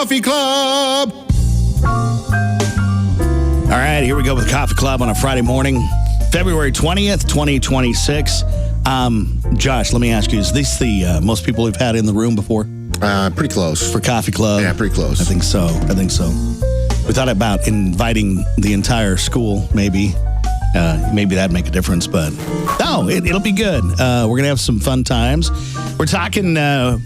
Coffee Club. All right, here we go with Coffee Club on a Friday morning, February 20th, 2026. Josh, let me ask you, is this the most people we've had in the room before? Pretty close. For Coffee Club? Yeah, pretty close. I think so. We thought about inviting the entire school, maybe. Maybe that'd make a difference, but no, it'll be good. We're going to have some fun times. We're talking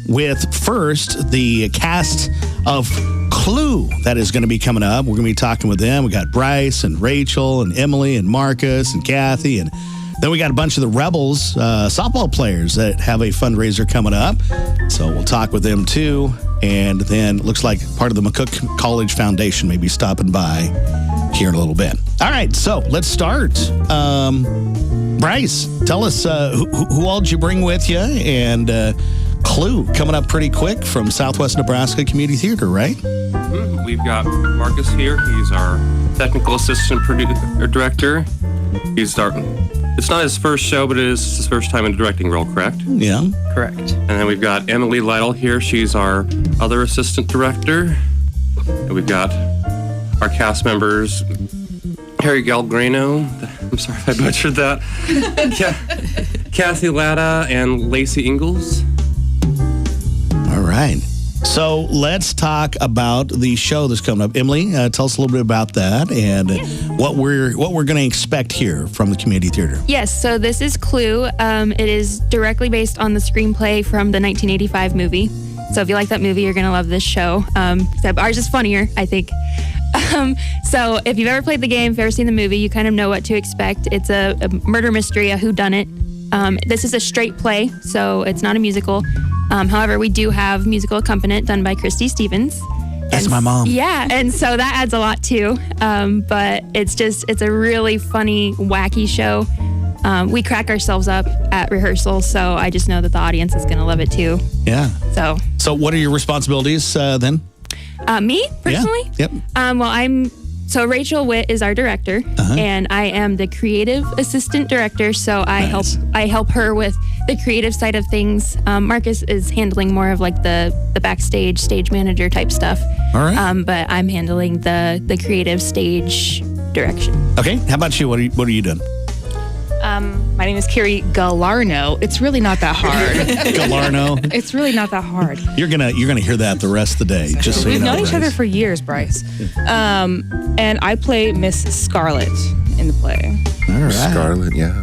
with first the cast of Clue that is going to be coming up. We're going to be talking with them. We got Bryce and Rachel and Emily and Marcus and Kathy, and then we got a bunch of the Rebels softball players that have a fundraiser coming up. So we'll talk with them too. And then it looks like part of the McCook College Foundation may be stopping by here in a little bit. All right, so let's start. Bryce, tell us who all did you bring with you? And Clue coming up pretty quick from Southwest Nebraska Community Theater, right? We've got Marcus here. He's our technical assistant director. It's not his first show, but it is his first time in a directing role, correct? Yeah. Correct. And then we've got Emily Lytle here. She's our other assistant director. And we've got our cast members, Harry Galgrano. I'm sorry if I butchered that. Kathy Latta and Lacey Ingalls. All right. So let's talk about the show that's coming up. Emily, tell us a little bit about that and what we're going to expect here from the community theater. Yes, so this is Clue. It is directly based on the screenplay from the 1985 movie. So if you like that movie, you're going to love this show. Except ours is funnier, I think. So if you've ever played the game, if you've ever seen the movie, you kind of know what to expect. It's a murder mystery, a whodunit. This is a straight play, so it's not a musical. However, we do have musical accompaniment done by Christy Stevens. That's my mom. Yeah, and so that adds a lot too. But it's a really funny, wacky show. We crack ourselves up at rehearsal, so I just know that the audience is going to love it too. Yeah. So what are your responsibilities then? Me, personally? Yeah. Yep. So Rachel Witt is our director, and I am the creative assistant director, so I help her with the creative side of things. Marcus is handling more of like the backstage, stage manager type stuff. All right. But I'm handling the creative stage direction. Okay. How about you? What are you doing? My name is Carrie Gallarno. It's really not that hard. Gallarno. It's really not that hard. You're gonna hear that the rest of the day. Just so We've you know, known each other for years, Bryce. And I play Miss Scarlet in the play. All right. Scarlet, yeah.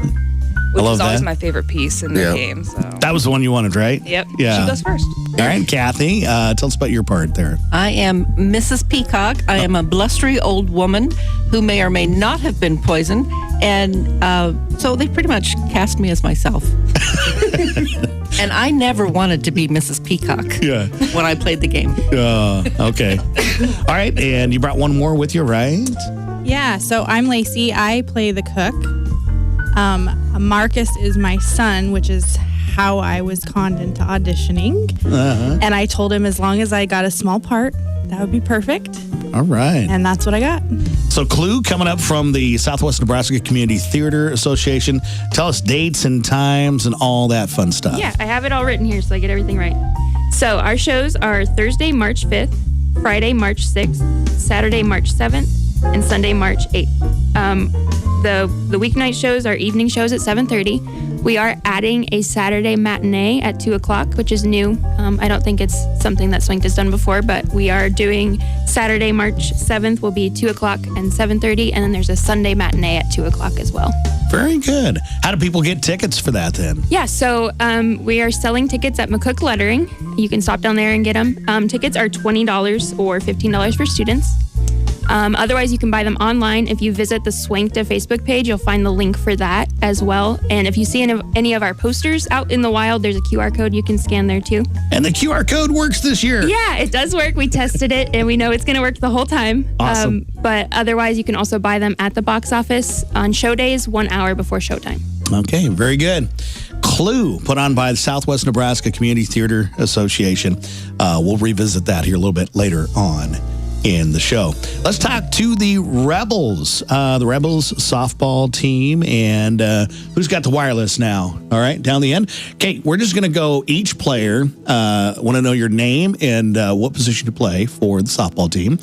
Which love is always that. my favorite piece in the game. So. That was the one you wanted, right? Yep. Yeah. She goes first. All right, Kathy, tell us about your part there. I am Mrs. Peacock. I am a blustery old woman who may or may not have been poisoned. And so they pretty much cast me as myself. And I never wanted to be Mrs. Peacock when I played the game. Okay. All right, and you brought one more with you, right? Yeah, so I'm Lacey. I play the cook. Marcus is my son, which is how I was conned into auditioning. And I told him as long as I got a small part, that would be perfect. All right. And that's what I got. So Clue coming up from the Southwest Nebraska Community Theater Association. Tell us dates and times and all that fun stuff. Yeah, I have it all written here so I get everything right. So our shows are Thursday, March 5th, Friday, March 6th, Saturday, March 7th, and Sunday, March 8th. The weeknight shows are evening shows at 7:30. We are adding a Saturday matinee at 2 o'clock, which is new. I don't think it's something that Swank has done before, but we are doing Saturday, March 7th will be 2 o'clock and 7:30, and then there's a Sunday matinee at 2 o'clock as well. Very good. How do people get tickets for that then? Yeah, so we are selling tickets at McCook Lettering. You can stop down there and get them. Tickets are $20 or $15 for students. Otherwise, you can buy them online. If you visit the Swankta Facebook page, you'll find the link for that as well. And if you see any of our posters out in the wild, there's a QR code you can scan there too. And the QR code works this year. Yeah, it does work. We tested it, and we know it's going to work the whole time. Awesome. But otherwise, you can also buy them at the box office on show days 1 hour before showtime. Okay, very good. Clue, put on by the Southwest Nebraska Community Theater Association. We'll revisit that here a little bit later on in the show. Let's talk to the Rebels softball team, and who's got the wireless now? All right, down the end. Okay, we're just going to go each player. Want to know your name and what position you play for the softball team,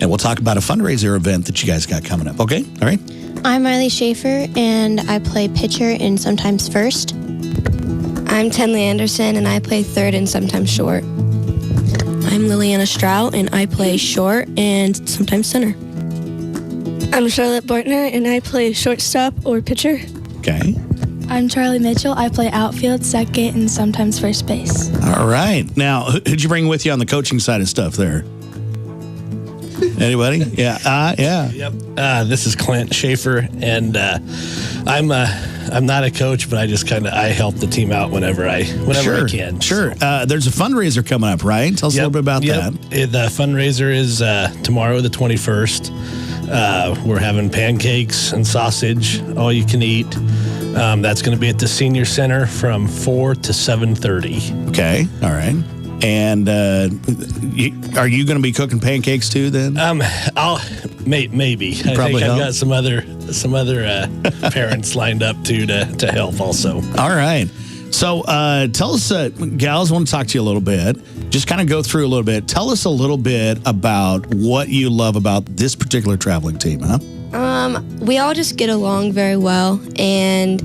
and we'll talk about a fundraiser event that you guys got coming up. Okay, all right. I'm Miley Schaefer, and I play pitcher and sometimes first. I'm Tenley Anderson, and I play third and sometimes short. I'm Liliana Strout, and I play short and sometimes center. I'm Charlotte Bortner, and I play shortstop or pitcher. Okay. I'm Charlie Mitchell. I play outfield, second, and sometimes first base. All right. Now, who'd you bring with you on the coaching side of stuff there? Anybody? Yeah. Yeah. Yep. This is Clint Schaefer, and I'm not a coach, but I help the team out whenever I can. Sure. There's a fundraiser coming up, right? Tell us a little bit about that. The fundraiser is tomorrow, the 21st. We're having pancakes and sausage, all you can eat. That's going to be at the Senior Center from 4 to 7:30. Okay. All right. And are you going to be cooking pancakes too then? I'll maybe. I think I've got some other parents lined up too to help also. All right. So tell us, gals, I want to talk to you a little bit. Just kind of go through a little bit. Tell us a little bit about what you love about this particular traveling team, huh? We all just get along very well, and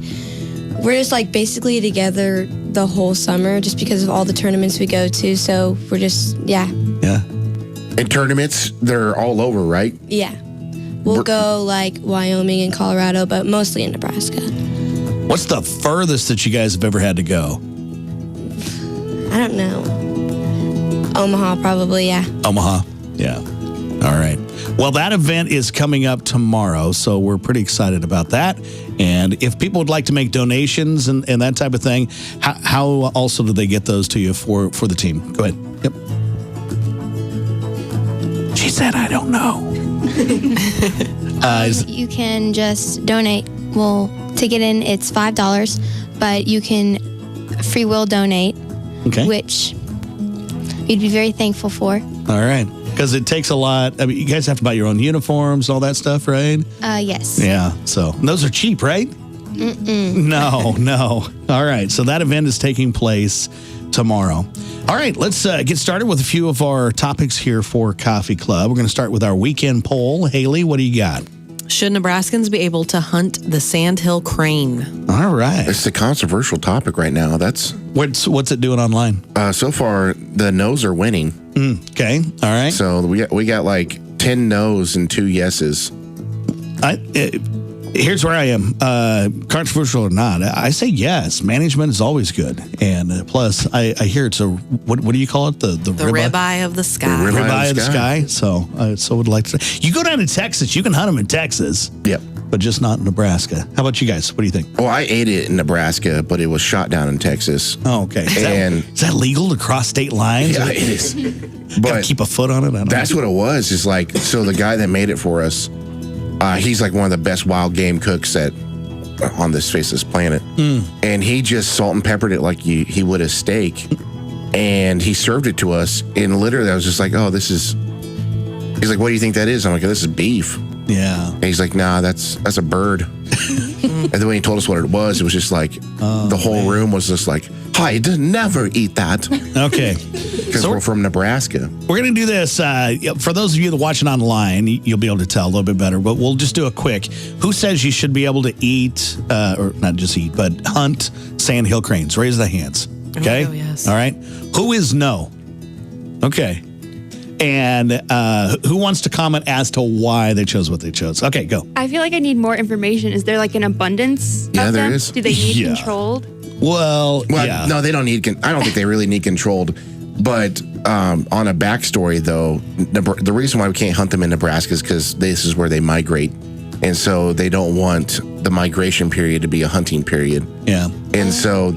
we're just like basically together the whole summer just because of all the tournaments we go to. So we're just, yeah. In tournaments, they're all over, right? Yeah. We'll go like Wyoming and Colorado, but mostly in Nebraska. What's the furthest that you guys have ever had to go? I don't know. Omaha, probably, yeah. Omaha, yeah. All right. Well, that event is coming up tomorrow, so we're pretty excited about that. And if people would like to make donations and that type of thing, how also do they get those to you for the team? Go ahead. Yep. She said, I don't know. You can just donate. Well, to get in, it's $5, but you can free will donate, which you'd be very thankful for. All right. Because it takes a lot. I mean, you guys have to buy your own uniforms, all that stuff, right? Yes. Yeah. So those are cheap, right? No. All right. So that event is taking place tomorrow. All right. Let's get started with a few of our topics here for Coffee Club. We're going to start with our weekend poll. Haley, what do you got? Should Nebraskans be able to hunt the sandhill crane? All right. It's a controversial topic right now. That's what's it doing online? So far, the no's are winning. Okay. All right. So we got like 10 no's and 2 yeses. Here's where I am. Controversial or not, I say yes. Management is always good, and plus, I hear it's a what do you call it? The ribeye of the sky. The ribeye of the sky. So would like to say. You go down to Texas, you can hunt them in Texas. Yep. But just not in Nebraska. How about you guys? What do you think? Well, I ate it in Nebraska, but it was shot down in Texas. Oh, okay. Is that legal to cross state lines? Yeah, it is. But keep a foot on it. That's what it was. Is like, so the guy that made it for us, he's like one of the best wild game cooks on this face of this planet. And he just salt and peppered it like he would a steak. And he served it to us. And literally, I was just like, oh, this is. He's like, what do you think that is? I'm like, this is beef. Yeah. And he's like, nah, that's a bird. And then when he told us what it was just like, the whole room was just like, I'd never eat that. Okay. Because we're from Nebraska. We're going to do this. For those of you that are watching online, you'll be able to tell a little bit better, but we'll just do a quick. Who says you should be able to eat, or not just eat, but hunt sandhill cranes? Raise the hands. Okay? Oh, yes. All right. Who is no? Okay. And who wants to comment as to why they chose what they chose? Okay, go. I feel like I need more information. Is there like an abundance of them? There is. Do they need controlled? Well, yeah. No, they don't need. I don't think they really need controlled. But on a backstory, though, the reason why we can't hunt them in Nebraska is because this is where they migrate, and so they don't want the migration period to be a hunting period. Yeah. And so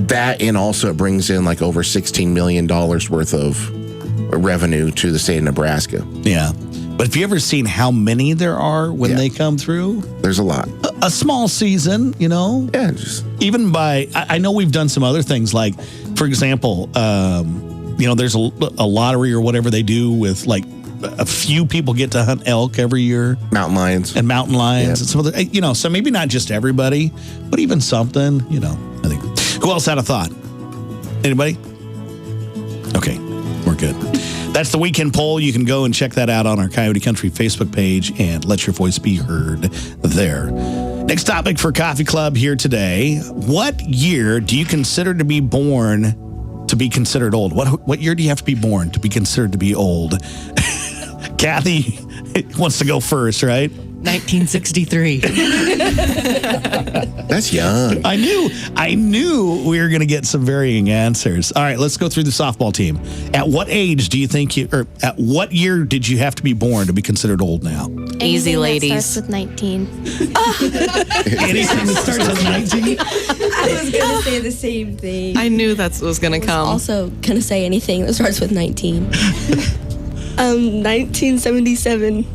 that, and also it brings in like over $16 million worth of revenue to the state of Nebraska. Yeah. But have you ever seen how many there are when they come through? There's a lot. A small season, you know? Yeah. Just even by, I know we've done some other things like, for example, there's a lottery or whatever they do with like a few people get to hunt elk every year. Mountain lions. And mountain lions. And some other, so maybe not just everybody, but even something, I think. Who else had a thought? Anybody? Okay, we're good. That's the weekend poll. You can go and check that out on our Coyote Country Facebook page and let your voice be heard there. Next topic for Coffee Club here today. What year do you consider to be born to be considered old? What year do you have to be born to be considered to be old? Kathy wants to go first, right? 1963. That's young. I knew we were going to get some varying answers. All right, let's go through the softball team. At what age do you think at what year did you have to be born to be considered old now? Easy, Anything ladies. That starts with 19. Anything that starts with 19? I was going to say the same thing. I knew that was going to come. Also going to say anything that starts with 19. 1977.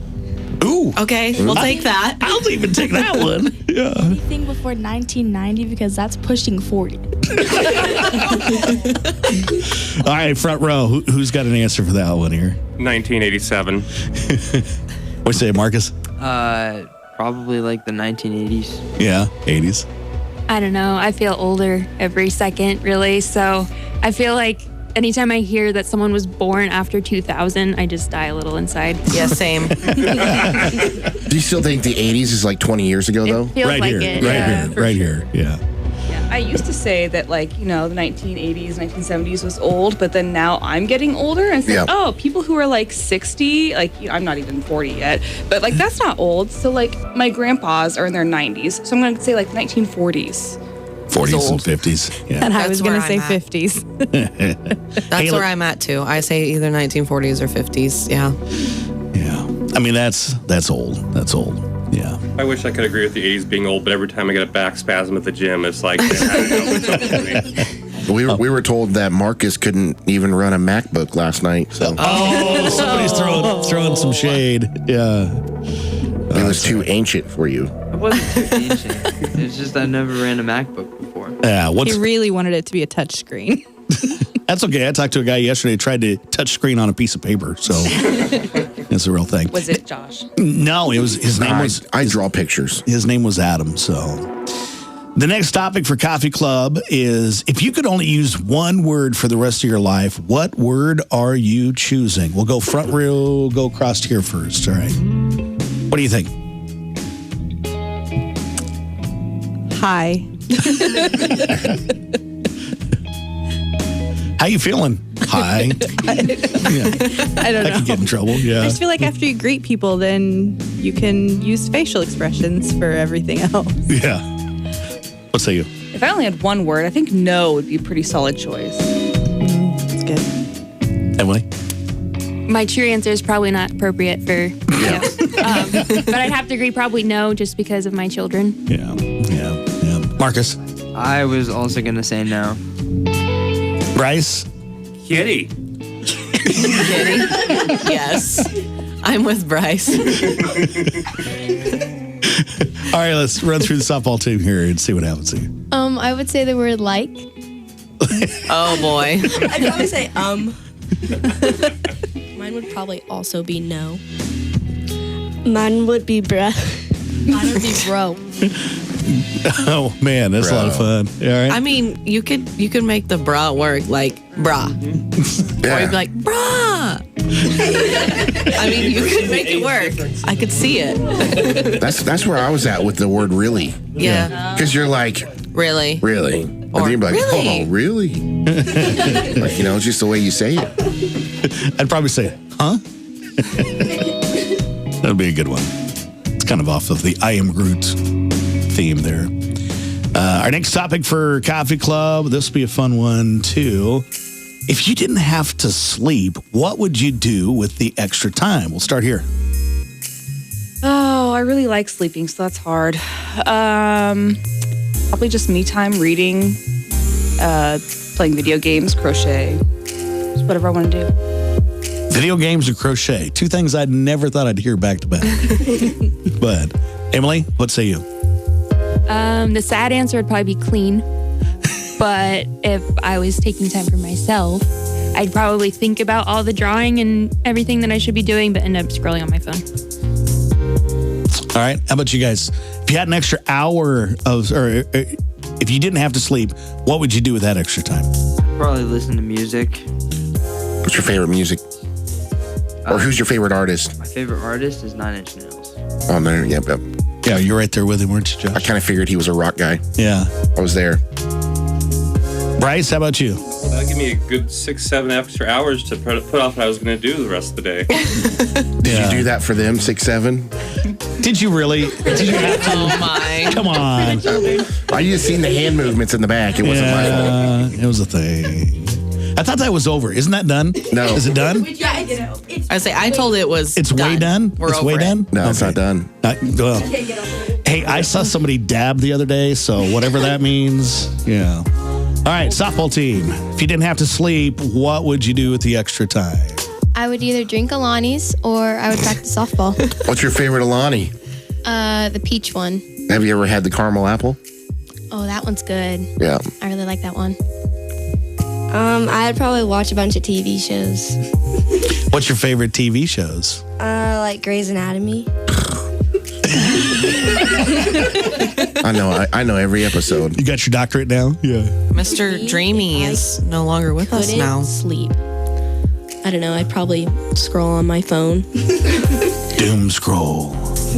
Ooh. Okay, we'll take that. I'll even take that one. Yeah. Anything before 1990 because that's pushing 40. All right, front row. Who's got an answer for that one here? 1987. What say, Marcus? Probably like the 1980s. Yeah, 80s. I don't know. I feel older every second, really. So I feel like anytime I hear that someone was born after 2000, I just die a little inside. Yeah, same. Do you still think the 80s is like 20 years ago, though? It feels Right like here, it. right here. Yeah. I used to say that, the 1980s, 1970s was old, but then now I'm getting older and say, people who are 60, I'm not even 40 yet, but that's not old. So my grandpas are in their 90s, so I'm going to say 1940s. 40s and 50s. Yeah. And I That's was going to where say I'm at. 50s. That's where I'm at too. I say either 1940s or 50s. Yeah. Yeah. I mean, that's old. That's old. Yeah. I wish I could agree with the 80s being old, but every time I get a back spasm at the gym, it's like, I don't know what's up with me. We were told that Marcus couldn't even run a MacBook last night. So Oh, somebody's throwing some shade. Yeah. it was too ancient for you. It wasn't too ancient. It's just I never ran a MacBook before. Yeah. He really wanted it to be a touch screen. That's okay. I talked to a guy yesterday who tried to touch screen on a piece of paper. So it's a real thing. Was it Josh? No, his name was. I draw pictures. His name was Adam. So the next topic for Coffee Club is if you could only use one word for the rest of your life, what word are you choosing? We'll go front row, go across here first. All right. What do you think? Hi. How you feeling? Hi. Yeah. I don't know. I could get in trouble. I Yeah. just feel like after you greet people, then you can use facial expressions for everything else. Yeah. What say you? If I only had one word, I think no would be a pretty solid choice. That's good. Emily? My true answer is probably not appropriate for but I'd have to agree probably no, just because of my children. Yeah. Marcus? I was also going to say no. Bryce? Kitty. Kitty? Yes. I'm with Bryce. All right, let's run through the softball team here and see what happens here. I would say the word like. Oh, boy. I'd probably say Mine would probably also be no. Mine would be bruh. Mine would be bro. Oh, man, that's a lot of fun. All right. I mean, you could make the bra work like brah. Or you'd be like, brah. I mean, you could make it work. I could see it. That's where I was at with the word really. Yeah. Because you're like, Really? really? And Or, then you're like, really? oh, really? It's just the way you say it. I'd probably say, huh? That'd be a good one. It's kind of off of the I Am Groot theme there. Our next topic for Coffee Club, this will be a fun one too. If you didn't have to sleep, what would you do with the extra time? We'll start here. Oh, I really like sleeping, so that's hard. Probably just me time reading, playing video games, crochet, just whatever I want to do. Video games or crochet? Two things I'd never thought I'd hear back to back. But Emily, what say you? The sad answer would probably be clean. But if I was taking time for myself, I'd probably think about all the drawing and everything that I should be doing, but end up scrolling on my phone. All right. How about you guys? If you had an extra hour or if you didn't have to sleep, what would you do with that extra time? Probably listen to music. What's your favorite music? Or who's your favorite artist? My favorite artist is 9 Inch Nails. Oh, no, yep. Yeah, you're right there with him, weren't you, Josh? I kind of figured he was a rock guy. Yeah. I was there. Bryce, how about you? Well, that'd give me a good 6-7 extra hours to put off what I was going to do the rest of the day. Did you do that for them, 6-7? Did you really? Did you have to? Oh, my. Come on. I just seen the hand movements in the back. It wasn't my fault. It was a thing. I thought that was over. Isn't that done? No. Is it done? I told it was. It's way done? We're it's over way it. done? No, it's not done. Well, hey, I saw somebody dab the other day, so whatever that means, yeah. All right, softball team. If you didn't have to sleep, what would you do with the extra time? I would either drink Alani's or I would practice softball. What's your favorite Alani? The peach one. Have you ever had the caramel apple? Oh, that one's good. Yeah. I really like that one. I'd probably watch a bunch of TV shows. What's your favorite TV shows? Like Grey's Anatomy. I know every episode. You got your doctorate now? Yeah. Mr. Dreamy is no longer with us now. Sleep. I don't know. I'd probably scroll on my phone. Doom scroll.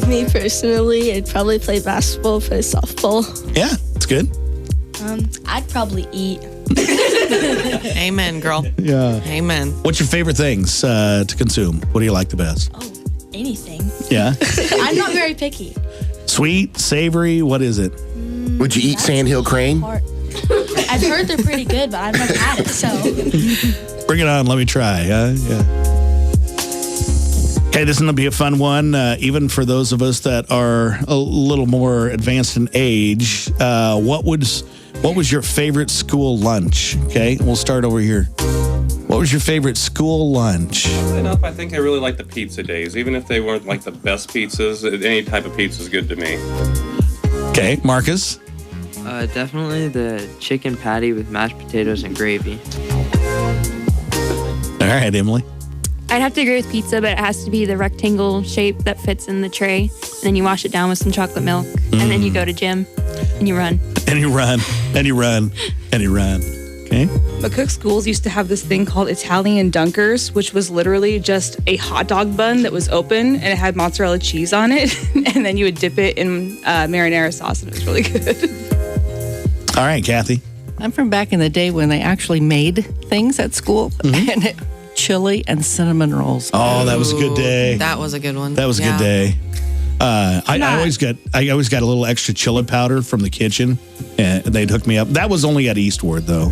Me personally, I'd probably play basketball, play softball. Yeah, it's good. I'd probably eat. Amen, girl. Yeah. Amen. What's your favorite things to consume? What do you like the best? Oh, anything. Yeah. I'm not very picky. Sweet, savory, what is it? Would you eat Sandhill Crane? I've heard they're pretty good, but I've never had it, so. Bring it on, let me try. Yeah. Okay, this is going to be a fun one, even for those of us that are a little more advanced in age. What was your favorite school lunch? Okay, we'll start over here. What was your favorite school lunch? Oddly enough, I think I really like the pizza days. Even if they weren't like the best pizzas, any type of pizza is good to me. Okay, Marcus? Definitely the chicken patty with mashed potatoes and gravy. All right, Emily. I'd have to agree with pizza, but it has to be the rectangle shape that fits in the tray. And then you wash it down with some chocolate milk. And then you go to gym and you run. And you run, and you run, and you run. Okay. But Cook Schools used to have this thing called Italian Dunkers, which was literally just a hot dog bun that was open and it had mozzarella cheese on it. And then you would dip it in marinara sauce and it was really good. All right, Kathy. I'm from back in the day when they actually made things at school. And chili and cinnamon rolls. Oh, that was a good day. That was a good one. That was a good day. I always got a little extra chili powder from the kitchen, and they'd hook me up. That was only at Eastward, though.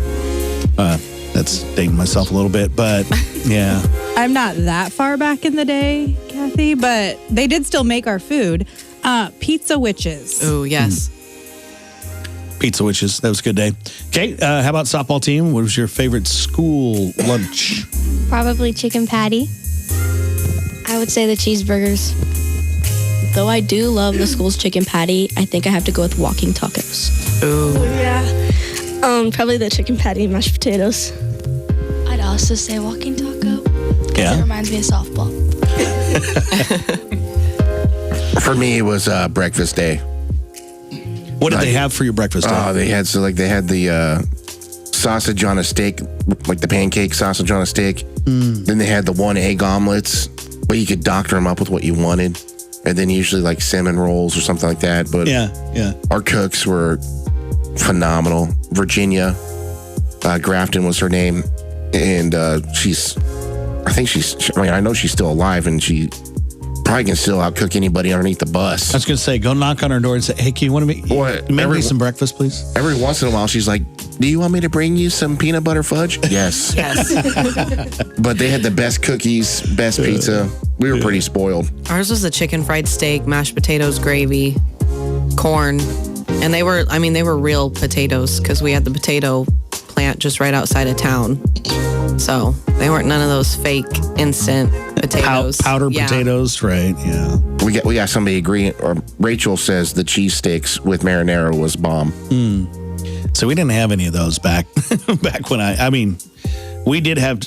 That's dating myself a little bit, but yeah. I'm not that far back in the day, Kathy, but they did still make our food. Pizza Witches. Oh, yes. Pizza Witches. That was a good day. Okay, how about softball team? What was your favorite school lunch? Probably chicken patty. I would say the cheeseburgers. Though I do love the school's chicken patty, I think I have to go with walking tacos. Ooh. Yeah. Probably the chicken patty and mashed potatoes. I'd also say walking taco. Yeah. It reminds me of softball. For me, it was breakfast day. What did they have for your breakfast? They had the sausage on a steak, like the pancake sausage on a steak. Then they had the 1 egg omelets, but you could doctor them up with what you wanted. And then usually like cinnamon rolls or something like that. But yeah. Our cooks were phenomenal. Virginia Grafton was her name, and I know she's still alive, and she probably can still outcook anybody underneath the bus. I was going to say, go knock on her door and say, hey, can you want to make me some breakfast, please? Every once in a while, she's like, do you want me to bring you some peanut butter fudge? Yes. Yes. But they had the best cookies, best pizza. We were pretty spoiled. Ours was the chicken fried steak, mashed potatoes, gravy, corn. And they were real potatoes because we had the potato plant just right outside of town. So they weren't none of those fake instant potatoes. Powder potatoes, right? Yeah. We got somebody agreeing, or Rachel says the cheese sticks with marinara was bomb. So we didn't have any of those back when We did have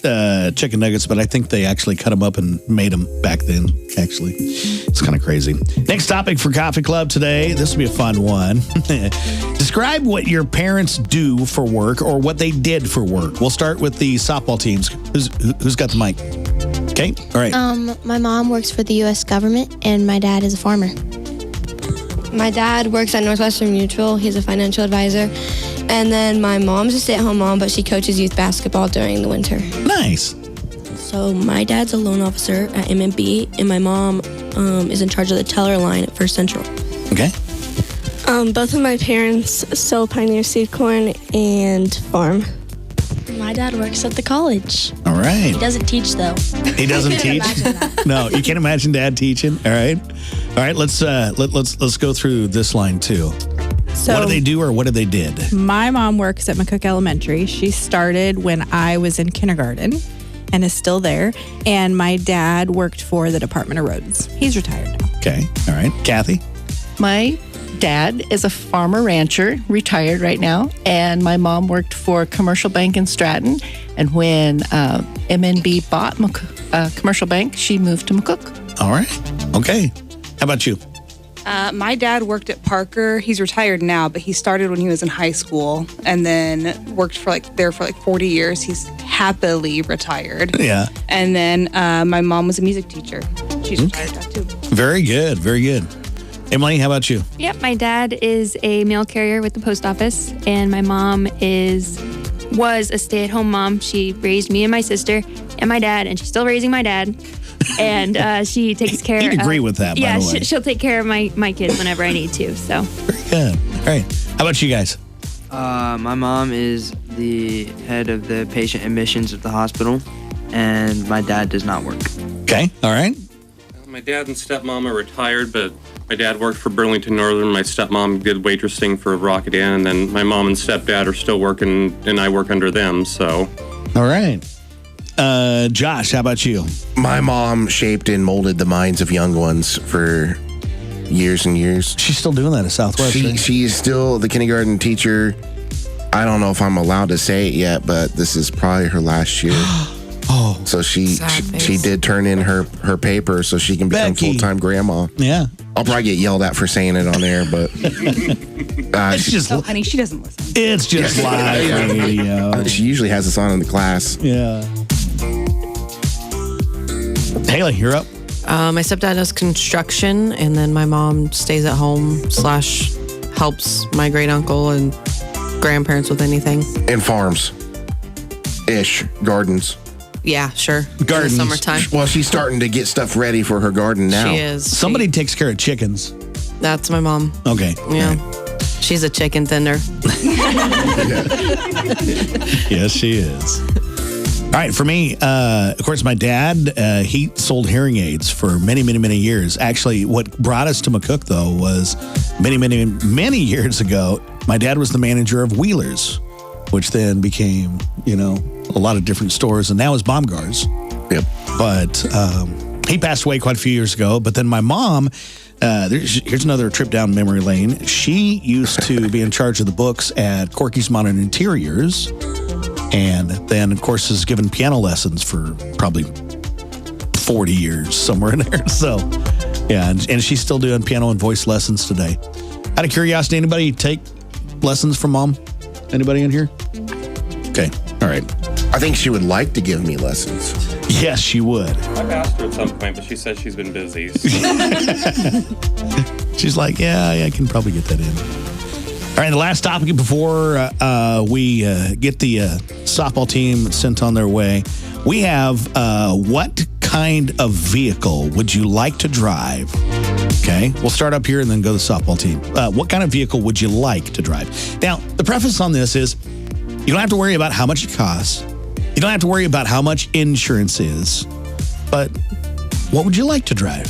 chicken nuggets, but I think they actually cut them up and made them back then, actually. It's kind of crazy. Next topic for Coffee Club today. This will be a fun one. Describe what your parents do for work or what they did for work. We'll start with the softball teams. Who's got the mic? Okay, all right. My mom works for the U.S. government, and my dad is a farmer. My dad works at Northwestern Mutual. He's a financial advisor. And then my mom's a stay-at-home mom, but she coaches youth basketball during the winter. Nice. So my dad's a loan officer at M&B, and my mom is in charge of the teller line at First Central. Okay. Both of my parents sow Pioneer seed corn and farm. My dad works at the college. All right. He doesn't teach, though. He doesn't teach? No, you can't imagine Dad teaching. All right. All right, let's go through this line, too. So, what do they do or what did they did? My mom works at McCook Elementary. She started when I was in kindergarten and is still there. And my dad worked for the Department of Roads. He's retired now. Okay. All right. Kathy? My dad is a farmer rancher, retired right now, and my mom worked for a commercial bank in Stratton. And when MNB bought Commercial Bank, she moved to McCook. All right. Okay. How about you? My dad worked at Parker. He's retired now, but he started when he was in high school and then worked for there for 40 years. He's happily retired. Yeah. And then my mom was a music teacher. She's retired now too. Very good. Very good. Emily, how about you? Yep, my dad is a mail carrier with the post office, and my mom was a stay-at-home mom. She raised me and my sister and my dad, and she's still raising my dad. And she takes care. He'd agree with that. Yeah, by the way. she'll take care of my kids whenever I need to. So very good. All right. How about you guys? My mom is the head of the patient admissions at the hospital, and my dad does not work. Okay. All right. My dad and stepmom are retired, but my dad worked for Burlington Northern. My stepmom did waitressing for Rocket Inn, and then my mom and stepdad are still working, and I work under them. So. All right. Josh, how about you? My mom shaped and molded the minds of young ones for years and years. She's still doing that at Southwest. She is still the kindergarten teacher. I don't know if I'm allowed to say it yet, but this is probably her last year. Oh. So she did turn in her paper so she can become full-time grandma. Yeah. I'll probably get yelled at for saying it on air, but it's just honey, she doesn't listen. It's just live radio. She usually has us on in the class. Yeah. Haley, you're up. My stepdad does construction, and then my mom stays at home / helps my great uncle and grandparents with anything. And farms. Gardens. Yeah, sure. Gardens. In the summertime. Well, she's starting to get stuff ready for her garden now. She is. Somebody takes care of chickens. That's my mom. Okay. Yeah. Right. She's a chicken tender. Yes, she is. All right, for me, of course, my dad, he sold hearing aids for many, many, many years. Actually, what brought us to McCook, though, was many, many, many years ago, my dad was the manager of Wheelers, which then became, a lot of different stores, and now is Baumgart's. Yep. But he passed away quite a few years ago. But then my mom, here's another trip down memory lane. She used to be in charge of the books at Corky's Modern Interiors. And then, of course, has given piano lessons for probably 40 years, somewhere in there. So, yeah, and she's still doing piano and voice lessons today. Out of curiosity, anybody take lessons from Mom? Anybody in here? Okay, all right. I think she would like to give me lessons. Yes, she would. I've asked her at some point, but she said she's been busy. She's like, yeah, I can probably get that in. All right, the last topic before we get the softball team sent on their way, we have what kind of vehicle would you like to drive? Okay, we'll start up here and then go to the softball team. What kind of vehicle would you like to drive? Now, the preface on this is you don't have to worry about how much it costs. You don't have to worry about how much insurance is. But what would you like to drive?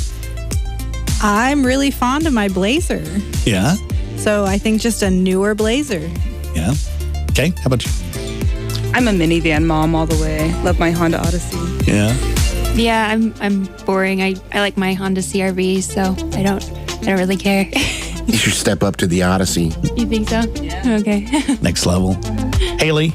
I'm really fond of my Blazer. Yeah? So I think just a newer Blazer. Yeah. Okay, how about you? I'm a minivan mom all the way. Love my Honda Odyssey. Yeah. Yeah, I'm boring. I like my Honda CRV, so I don't really care. You should step up to the Odyssey. You think so? Yeah. Okay. Next level. Haley,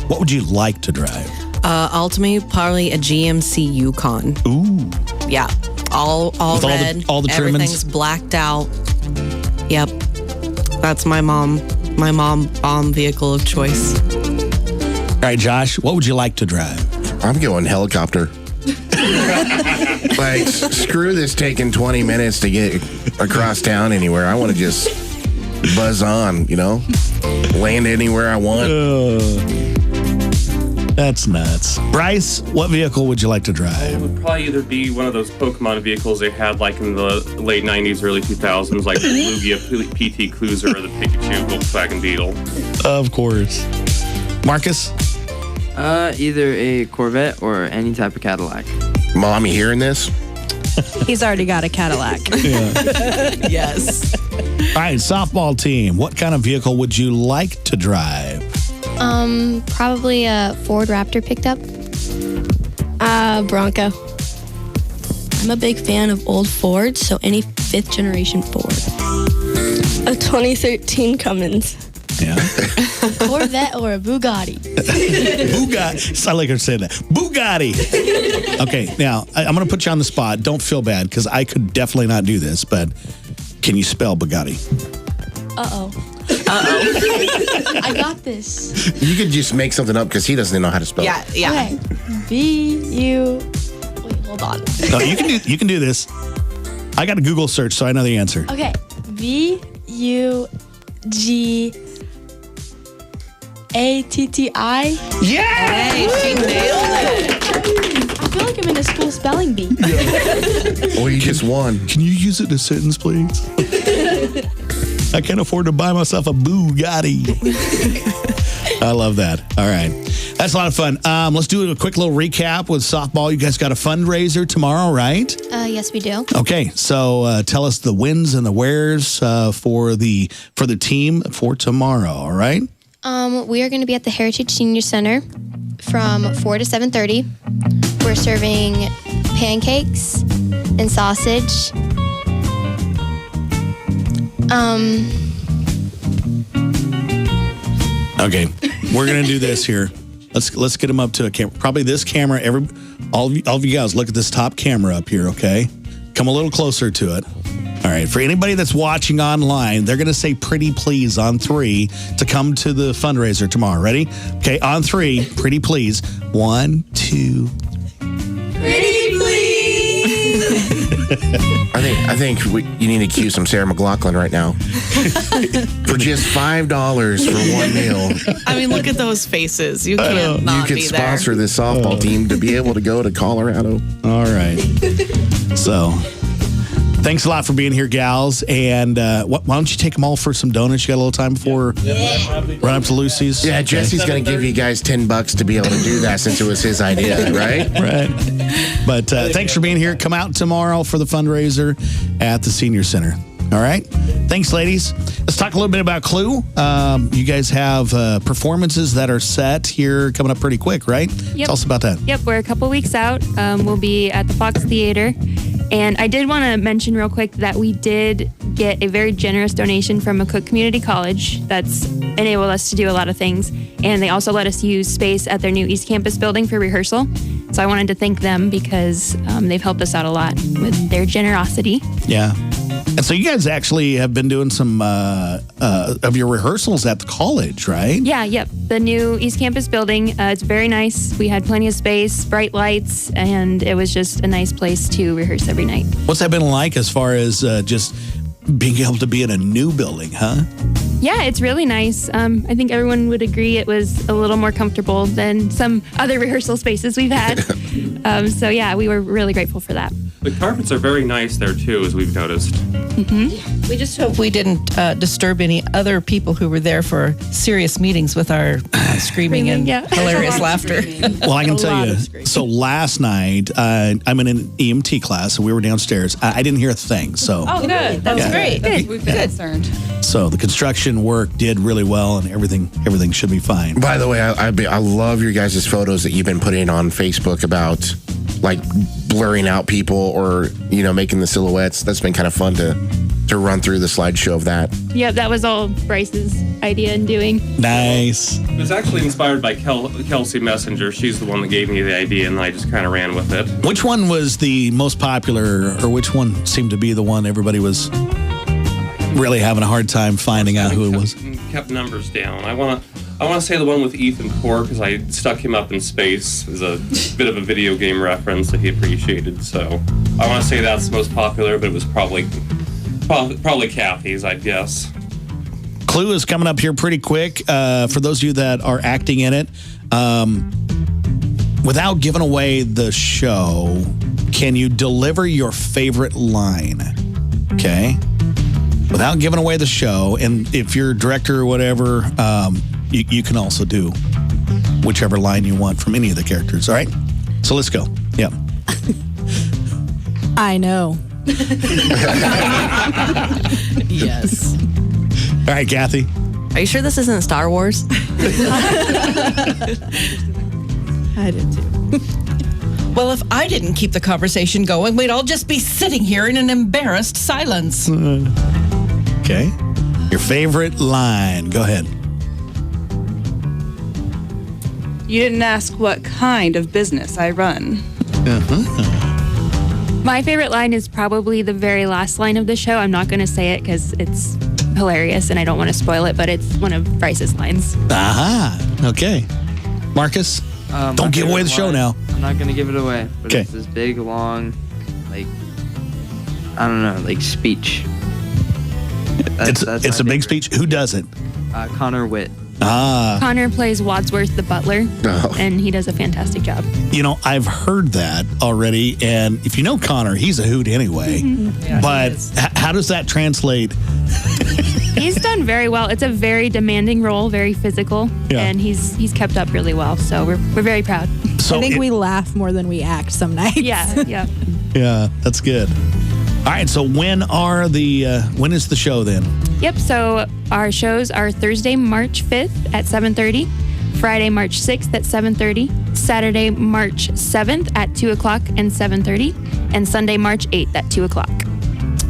what would you like to drive? Ultimately, probably a GMC Yukon. Ooh. Yeah. All With red. all the trimmings? Everything's blacked out. Yep. That's my bomb vehicle of choice. All right, Josh, what would you like to drive? I'm going helicopter. Like, screw this taking 20 minutes to get across town anywhere. I want to just buzz on, land anywhere I want. That's nuts. Bryce, what vehicle would you like to drive? It would probably either be one of those Pokemon vehicles they had like in the late 90s, early 2000s, like the Lugia PT Cruiser or the Pikachu Volkswagen Beetle. Of course. Marcus? Either a Corvette or any type of Cadillac. Mom, you hearing this? He's already got a Cadillac. Yes. All right, softball team, what kind of vehicle would you like to drive? Probably a Ford Raptor pickup. Bronco. I'm a big fan of old Fords, so any 5th generation Ford. A 2013 Cummins. Yeah. Corvette or a Bugatti. Bugatti. I like her saying that. Bugatti. Okay, now, I'm going to put you on the spot. Don't feel bad, because I could definitely not do this, but can you spell Bugatti? Uh-oh. I got this. You could just make something up because he doesn't know how to spell it. Yeah. Okay. Wait, hold on. No, you can do this. I got a Google search, so I know the answer. Okay. Bugatti. Yeah! Hey, she nailed it. I feel like I'm in a school spelling bee. Well, you just won. Can you use it in a sentence, please? I can't afford to buy myself a Bugatti. I love that. All right. That's a lot of fun. Let's do a quick little recap with softball. You guys got a fundraiser tomorrow, right? Yes, we do. Okay. So tell us the wins and the wheres for the team for tomorrow, all right? We are going to be at the Heritage Senior Center from 4 to 7:30. We're serving pancakes and sausage. Okay, we're gonna do this here. Let's get them up to a camera. Probably this camera. All of you guys, look at this top camera up here. Okay, come a little closer to it. All right. For anybody that's watching online, they're gonna say "pretty please" on 3 to come to the fundraiser tomorrow. Ready? Okay, on 3, pretty please. 1, 2. Pretty please. I think you need to cue some Sarah McLachlan right now. For just $5 for one meal, I mean, look at those faces. You can't not you could be sponsor there. this softball team to be able to go to Colorado. All right. So, thanks a lot for being here, gals. And why don't you take them all for some donuts? You got a little time before run up to Lucy's? Yeah, Jesse's going to give you guys $10 to be able to do that since it was his idea, right? Right. But thanks for being here. Come out tomorrow for the fundraiser at the Senior Center. All right. Thanks, ladies. Let's talk a little bit about Clue. You guys have performances that are set here coming up pretty quick, right? Yep. Tell us about that. Yep, we're a couple weeks out. We'll be at the Fox Theater. And I did want to mention real quick that we did get a very generous donation from McCook Community College that's enabled us to do a lot of things. And they also let us use space at their new East Campus building for rehearsal. So I wanted to thank them because they've helped us out a lot with their generosity. Yeah. And so you guys actually have been doing some of your rehearsals at the college, right? Yeah, yep. The new East Campus building, it's very nice. We had plenty of space, bright lights, and it was just a nice place to rehearse every night. What's that been like as far as just being able to be in a new building, huh? Yeah, it's really nice. I think everyone would agree it was a little more comfortable than some other rehearsal spaces we've had. So yeah, we were really grateful for that. The carpets are very nice there too, as we've noticed. We just hope we didn't disturb any other people who were there for serious meetings with our screaming and hilarious laughter. Well, I can tell you. So last night, I'm in an EMT class, and we were downstairs. I didn't hear a thing. So Good. That's great. We've been concerned. So the construction work did really well, and everything should be fine. By the way, I love your guys' photos that you've been putting on Facebook about like blurring out people or, making the silhouettes. That's been kind of fun to run through the slideshow of that. Yep, that was all Bryce's idea and doing. Nice. It was actually inspired by Kelsey Messenger. She's the one that gave me the idea, and I just kind of ran with it. Which one was the most popular, or which one seemed to be the one everybody was really having a hard time finding out who it was? Kept numbers down. I want to say the one with Ethan Core, because I stuck him up in space as a bit of a video game reference that he appreciated. So I want to say that's the most popular, but it was probably Kathy's, I'd guess. Clue is coming up here pretty quick. For those of you that are acting in it, without giving away the show, can you deliver your favorite line? Okay? Without giving away the show, and if you're a director or whatever, you can also do whichever line you want from any of the characters. All right? So let's go. Yep. I know. Yes. All right, Kathy. Are you sure this isn't Star Wars? I did too. Well, if I didn't keep the conversation going, we'd all just be sitting here in an embarrassed silence. Okay. Your favorite line. Go ahead. You didn't ask what kind of business I run. My favorite line is probably the very last line of the show. I'm not going to say it because it's hilarious and I don't want to spoil it, but it's one of Bryce's lines. Aha. Okay. Marcus, don't give away the show now. I'm not going to give it away, but Okay. it's this big, long, speech. It's a big speech. Who does it? Connor Witt. Connor plays Wadsworth the butler, and he does a fantastic job. I've heard that already, and if you know Connor, he's a hoot anyway. Yeah, but how does that translate? He's done very well. It's a very demanding role, very physical, and he's kept up really well. So we're very proud. So I think we laugh more than we act some nights. Yeah. Yeah, that's good. All right, so when is the show then? Yep. So our shows are Thursday, March 5th at 7:30, Friday, March 6th at 7:30, Saturday, March 7th at 2 o'clock and 7:30, and Sunday, March 8th at 2 o'clock.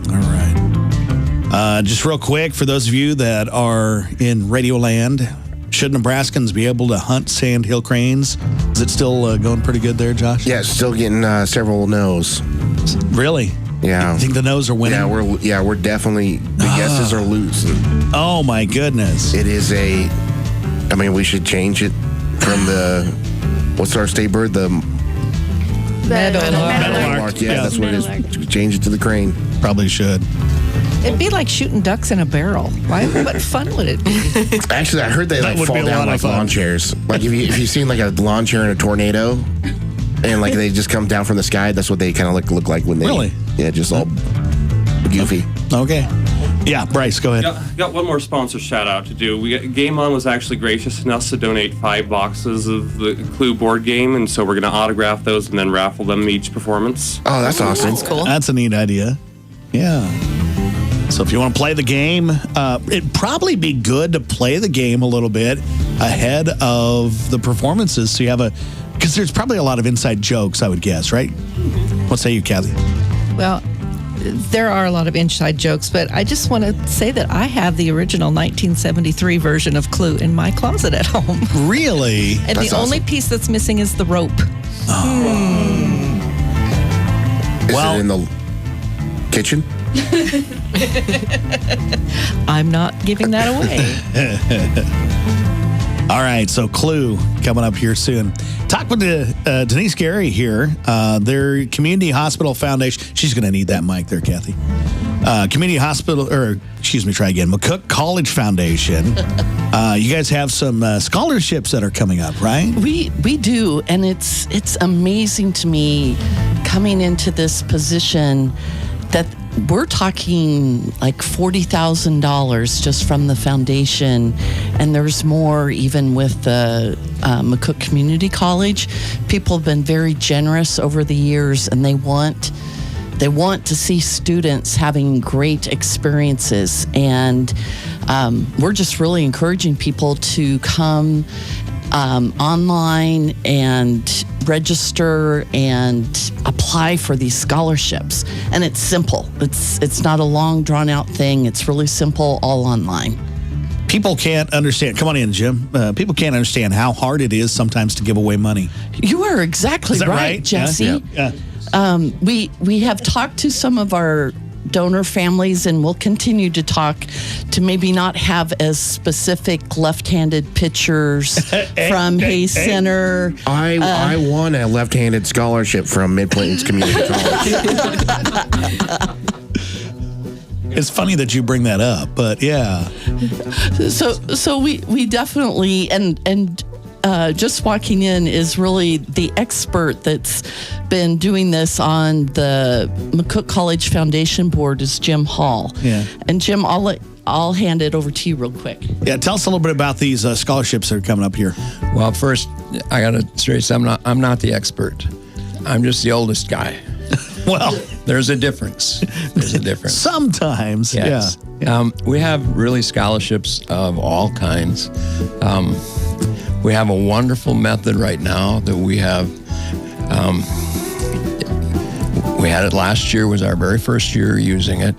All right. Just real quick, for those of you that are in Radioland, should Nebraskans be able to hunt sandhill cranes? Is it still going pretty good there, Josh? Yeah, still getting several no's. Really? Yeah. You think the no's are winning? We're definitely, the guesses are losing. Oh my goodness. It is we should change it from what's our state bird? The meadowlark. Yeah, that's what it is. Change it to the crane. Probably should. It'd be like shooting ducks in a barrel. What fun would it be? Actually, I heard they fall down like lawn chairs. Like if you've seen like a lawn chair in a tornado, and like they just come down from the sky, that's what they kind of look like when they. Really? Yeah, just all goofy. Okay. Yeah, Bryce, go ahead. Got one more sponsor shout out to do. Game On was actually gracious enough to donate 5 boxes of the Clue board game, and so we're going to autograph those and then raffle them each performance. Oh, that's awesome. That's cool. That's a neat idea. Yeah. So if you want to play the game, it'd probably be good to play the game a little bit ahead of the performances, so you have because there's probably a lot of inside jokes, I would guess, right? What say you, Kathy? Well, there are a lot of inside jokes, but I just want to say that I have the original 1973 version of Clue in my closet at home. Really? And the only piece that's missing is the rope. Is it in the kitchen? I'm not giving that away. All right, so Clue coming up here soon. Talk with Denise Gary here. Their Community Hospital Foundation. She's going to need that mic there, Kathy. McCook College Foundation. You guys have some scholarships that are coming up, right? We do, and it's amazing to me coming into this position that we're talking like $40,000 just from the foundation, and there's more even with the McCook Community College. People have been very generous over the years, and they want to see students having great experiences, and we're just really encouraging people to come online and register and apply for these scholarships. And it's simple. It's not a long, drawn-out thing. It's really simple, all online. People can't understand. Come on in, Jim. People can't understand how hard it is sometimes to give away money. You are exactly Is that right, Jesse. Yeah. We have talked to some of our donor families, and we'll continue to talk to maybe not have as specific left-handed pictures from Hayes Center. I won a left-handed scholarship from Mid-Plains Community College. It's funny that you bring that up, but yeah. So we definitely and just walking in is really the expert that's been doing this on the McCook College Foundation Board is Jim Hall. Yeah. And Jim, I'll hand it over to you real quick. Yeah, tell us a little bit about these scholarships that are coming up here. Well, first, I got to straight say I'm not the expert. I'm just the oldest guy. Well, there's a difference. Sometimes, yes. Yeah. We have really scholarships of all kinds. We have a wonderful method right now that we have. We had it last year, was our very first year using it.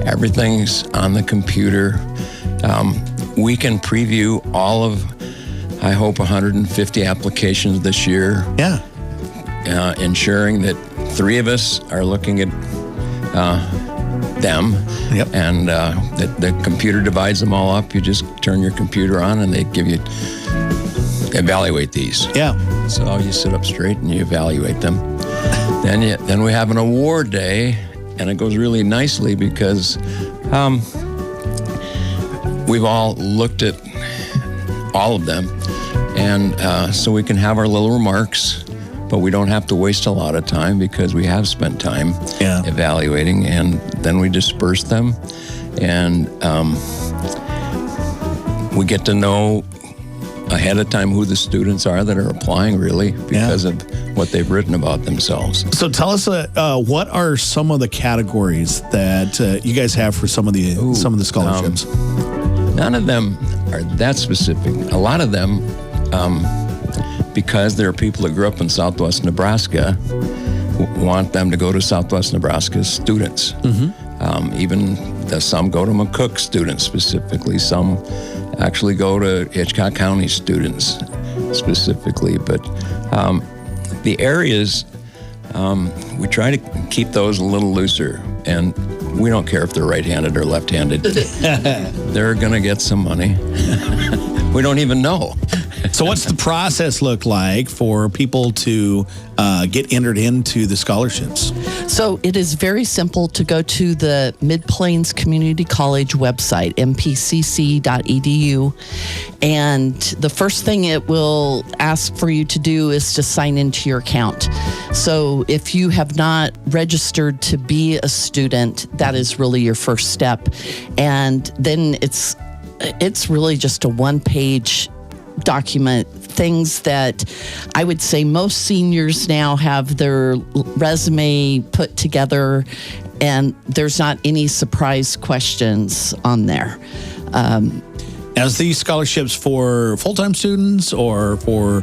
Everything's on the computer. We can preview all of, I hope, 150 applications this year. Yeah. Ensuring that 3 of us are looking at them. Yep. And the computer divides them all up. You just turn your computer on and they give you, evaluate these. Yeah. So you sit up straight and you evaluate them. Then we have an award day, and it goes really nicely because we've all looked at all of them. And so we can have our little remarks, but we don't have to waste a lot of time because we have spent time evaluating, and then we disperse them. And we get to know ahead of time who the students are that are applying, really, because of what they've written about themselves. So tell us, what are some of the categories that you guys have for some of the scholarships? None of them are that specific. A lot of them, because there are people that grew up in Southwest Nebraska, want them to go to Southwest Nebraska students. Mm-hmm. Even some go to McCook students specifically. Some actually go to Hitchcock County students specifically. But the areas, we try to keep those a little looser. And we don't care if they're right-handed or left-handed. They're going to get some money. We don't even know. So what's the process look like for people to get entered into the scholarships? So it is very simple to go to the Mid-Plains Community College website, mpcc.edu. And the first thing it will ask for you to do is to sign into your account. So if you have not registered to be a student, that is really your first step. And then it's really just a one-page document, things that I would say most seniors now have their resume put together, and there's not any surprise questions on there. As these scholarships for full-time students or for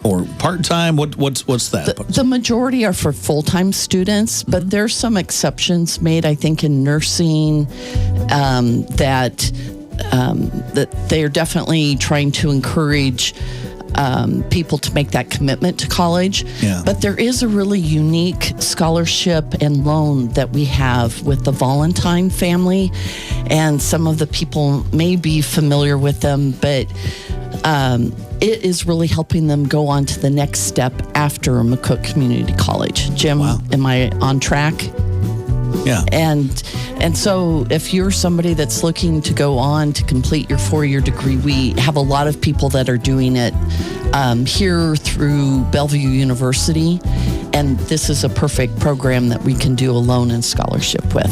or part-time, what's that? The majority are for full-time students, but there's some exceptions made, I think, in nursing that they're definitely trying to encourage people to make that commitment to college. Yeah. But there is a really unique scholarship and loan that we have with the Valentine family, and some of the people may be familiar with them, but it is really helping them go on to the next step after McCook Community College. Jim, am I on track? Yeah. And so if you're somebody that's looking to go on to complete your 4-year degree, we have a lot of people that are doing it here through Bellevue University. And this is a perfect program that we can do a loan and scholarship with.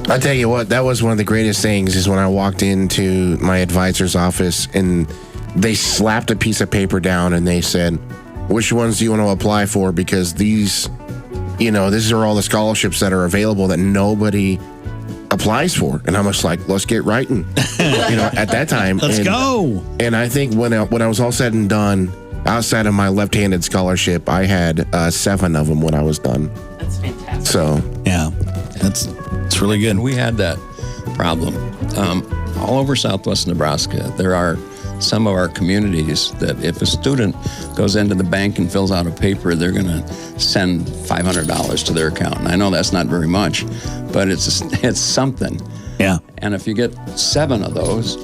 I tell you what, that was one of the greatest things is when I walked into my advisor's office and they slapped a piece of paper down and they said, which ones do you want to apply for? Because these are all the scholarships that are available that nobody applies for. And I'm just like, let's get writing. At that time. Let's go. And I think when I was all said and done, outside of my left-handed scholarship, I had 7 of them when I was done. That's fantastic. So yeah, it's really good. And we had that problem all over Southwest Nebraska. There are some of our communities that if a student goes into the bank and fills out a paper, they're going to send $500 to their account. And I know that's not very much, but it's something. Yeah. And if you get 7 of those,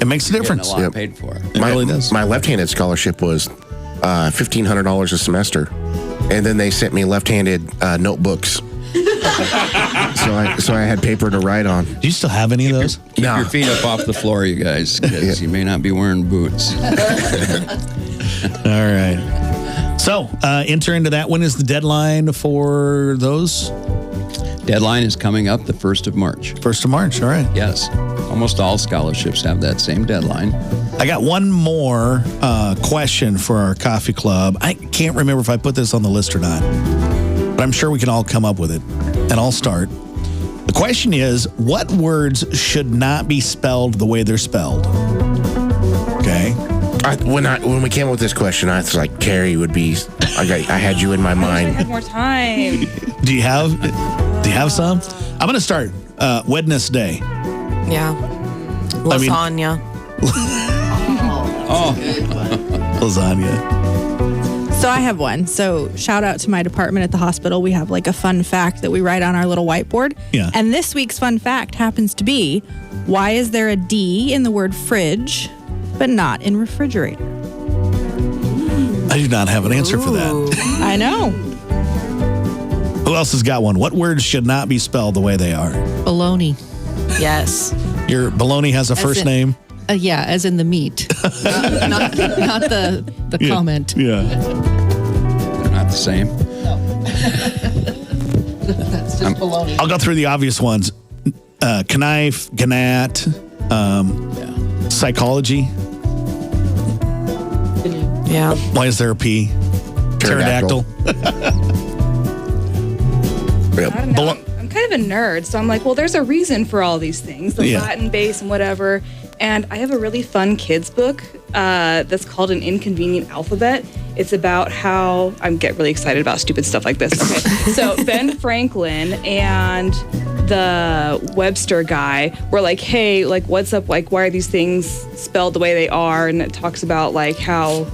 it makes a difference. A lot paid for. It really does. My left-handed scholarship was $1,500 a semester, and then they sent me left-handed notebooks. So I had paper to write on. Do you still have any of those? Keep your feet up off the floor, you guys, because you may not be wearing boots. All right. So enter into that. When is the deadline for those? Deadline is coming up the 1st of March. 1st of March, all right. Yes. Almost all scholarships have that same deadline. I got one more question for our coffee club. I can't remember if I put this on the list or not, but I'm sure we can all come up with it. And I'll start. The question is, what words should not be spelled the way they're spelled? Okay. When we came up with this question, I was like, Carrie would be. I had you in my I mind. had more time. Do you have some? I'm going to start. Wednesday. Yeah. Lasagna. Lasagna. So I have one. So shout out to my department at the hospital. We have like a fun fact that we write on our little whiteboard. Yeah. And this week's fun fact happens to be, why is there a D in the word fridge, but not in refrigerator? I do not have an answer for that. I know. Who else has got one? What words should not be spelled the way they are? Bologna. Yes. Your bologna has a first name? Yeah, as in the meat. not the comment. Yeah. They're not the same. That's just bologna. I'll go through the obvious ones. Knife, Gnat, psychology. Yeah. Why is there a P? Pterodactyl. I don't know. I'm kind of a nerd, so I'm like, well, there's a reason for all these things, the Yeah. Latin base and whatever. And I have a really fun kids book that's called An Inconvenient Alphabet. It's about how I get really excited about stupid stuff like this. Okay, so Ben Franklin and the Webster guy were like, hey, like, what's up? Like, why are these things spelled the way they are? And it talks about like how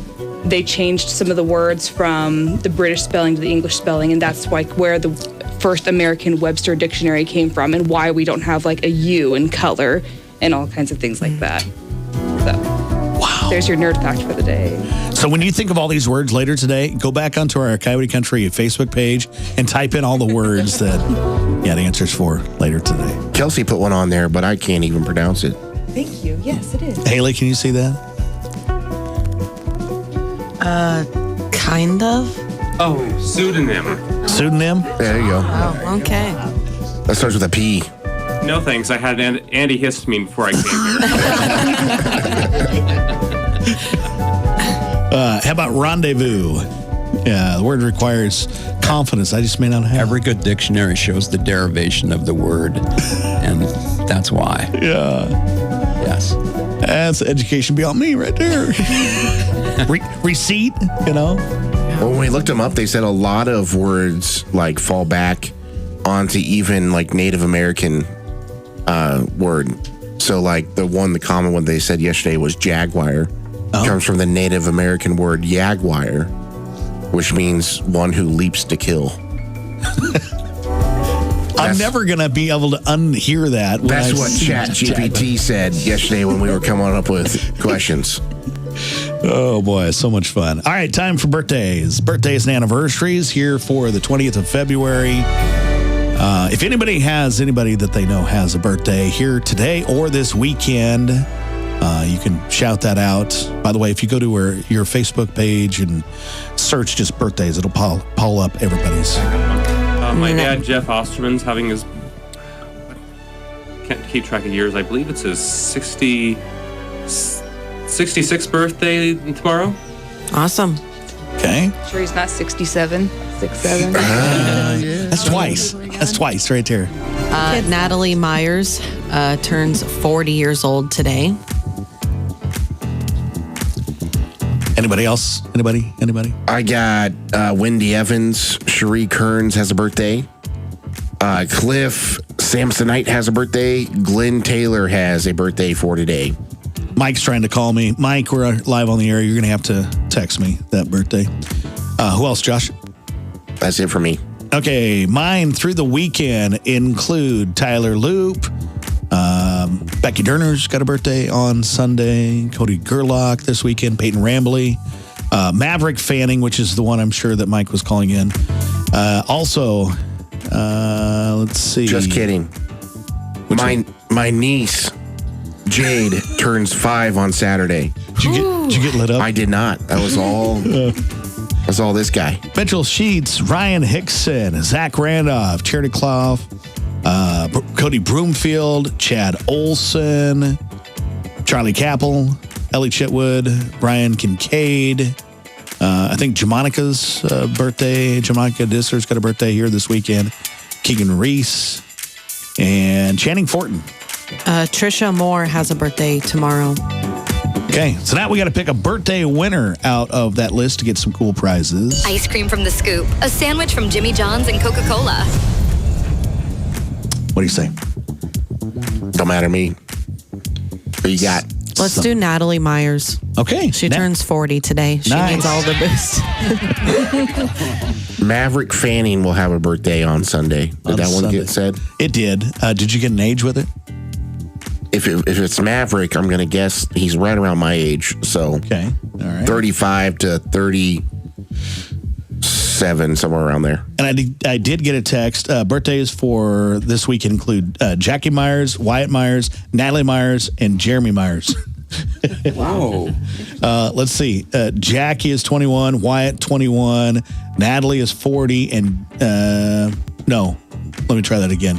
they changed some of the words from the British spelling to the English spelling, and that's like where the first American Webster dictionary came from, and why we don't have like a U in color and all kinds of things like that. So, wow. There's your nerd fact for the day. So when you think of all these words later today, go back onto our Coyote Country Facebook page and type in all the words that the answers for later today. Kelsey put one on there, but I can't even pronounce it. Thank you. Yes, it is. Haley, can you see that? Kind of. Oh, pseudonym. Pseudonym? There you go. Oh, okay. That starts with a P. No thanks. I had an antihistamine before I came here. How about rendezvous? Yeah, the word requires confidence. I just may not have. Every good dictionary shows the derivation of the word, and that's why. Yeah. Yes. That's education beyond me right there. Receipt, Well, when we looked them up, they said a lot of words like fall back onto even like Native American word. So like the common one they said yesterday was jaguar. Comes from the Native American word jaguar, which means one who leaps to kill. I'm never going to be able to unhear that. That's what ChatGPT said yesterday when we were coming up with questions. Oh, boy, so much fun. All right, time for birthdays. Birthdays and anniversaries here for the 20th of February. If anybody that they know has a birthday here today or this weekend, you can shout that out. By the way, if you go to your Facebook page and search just birthdays, it'll pull up everybody's. My dad, Jeff Osterman's having his, can't keep track of years, I believe it's his 66th birthday tomorrow. Awesome. Okay. Sure, he's not 67, 67. That's twice. That's twice right there. Natalie Myers turns 40 years old today. Anybody else? Anybody? I got Wendy Evans. Cherie Kearns has a birthday. Cliff Samsonite has a birthday. Glenn Taylor has a birthday for today. Mike's trying to call me. Mike, we're live on the air. You're going to have to text me that birthday. Who else, Josh? That's it for me. Okay, mine through the weekend include Tyler Loop. Becky Durner's got a birthday on Sunday. Cody Gerlach this weekend. Peyton Rambley. Maverick Fanning, which is the one I'm sure that Mike was calling in. Also, let's see. Just kidding. My niece, Jade, turns 5 on Saturday. Did you get lit up? I did not. That was all. That's all this guy. Mitchell Sheets, Ryan Hickson, Zach Randolph, Charity Clough, Cody Broomfield, Chad Olson, Charlie Capel, Ellie Chitwood, Brian Kincaid. I think Jamonica's birthday. Jamonica Disser's got a birthday here this weekend. Keegan Reese and Channing Fortin. Trisha Moore has a birthday tomorrow. Okay, so now we got to pick a birthday winner out of that list to get some cool prizes. Ice cream from the Scoop, a sandwich from Jimmy John's and Coca-Cola. What do you say? Don't matter to me. Who you got? Let's do Natalie Myers. Okay. She turns 40 today. She Nice. needs all the boost. Maverick Fanning will have a birthday on Sunday. Did On that one Sunday. get said? It did. Did you get an age with it? If it's Maverick, I'm going to guess he's right around my age. So Okay. All right. 35 to 37, somewhere around there. And I did get a text. Birthdays for this week include Jackie Myers, Wyatt Myers, Natalie Myers, and Jeremy Myers. Wow. Let's see. Jackie is 21, Wyatt 21, Natalie is 40, and no, let me try that again.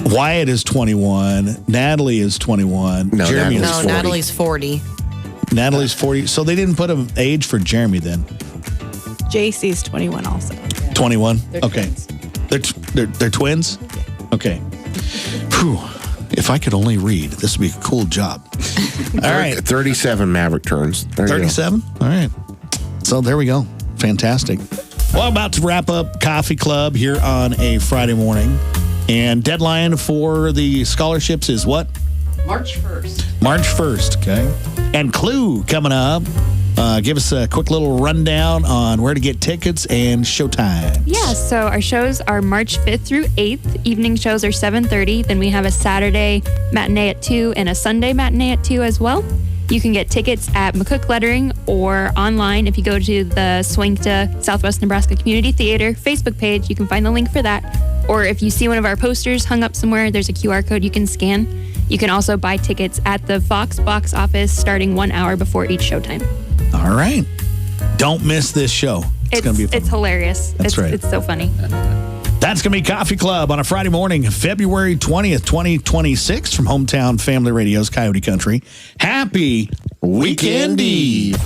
Wyatt is 21, Natalie is 21, No, Jeremy Natalie's is 40. Natalie's 40. Natalie's 40. So they didn't put an age for Jeremy then. JC's 21 also. 21? They're Okay. twins. They're twins? Okay. Whew. If I could only read, this would be a cool job. All right. 37 Maverick turns. There you go. 37? All right. So there we go. Fantastic. Well, about to wrap up Coffee Club here on a Friday morning. And deadline for the scholarships is what? March 1st. March 1st, okay. And Clue coming up. Give us a quick little rundown on where to get tickets and showtime. Yeah, so our shows are March 5th through 8th. Evening shows are 7:30. Then we have a Saturday matinee at 2 and a Sunday matinee at 2 as well. You can get tickets at McCook Lettering or online. If you go to the Swankta Southwest Nebraska Community Theater Facebook page, you can find the link for that. Or if you see one of our posters hung up somewhere, there's a QR code you can scan. You can also buy tickets at the Fox box office starting 1 hour before each showtime. All right. Don't miss this show. It's going to be fun. It's hilarious. That's right. It's so funny. That's going to be Coffee Club on a Friday morning, February 20th, 2026 from Hometown Family Radio's Coyote Country. Happy Weekend Eve.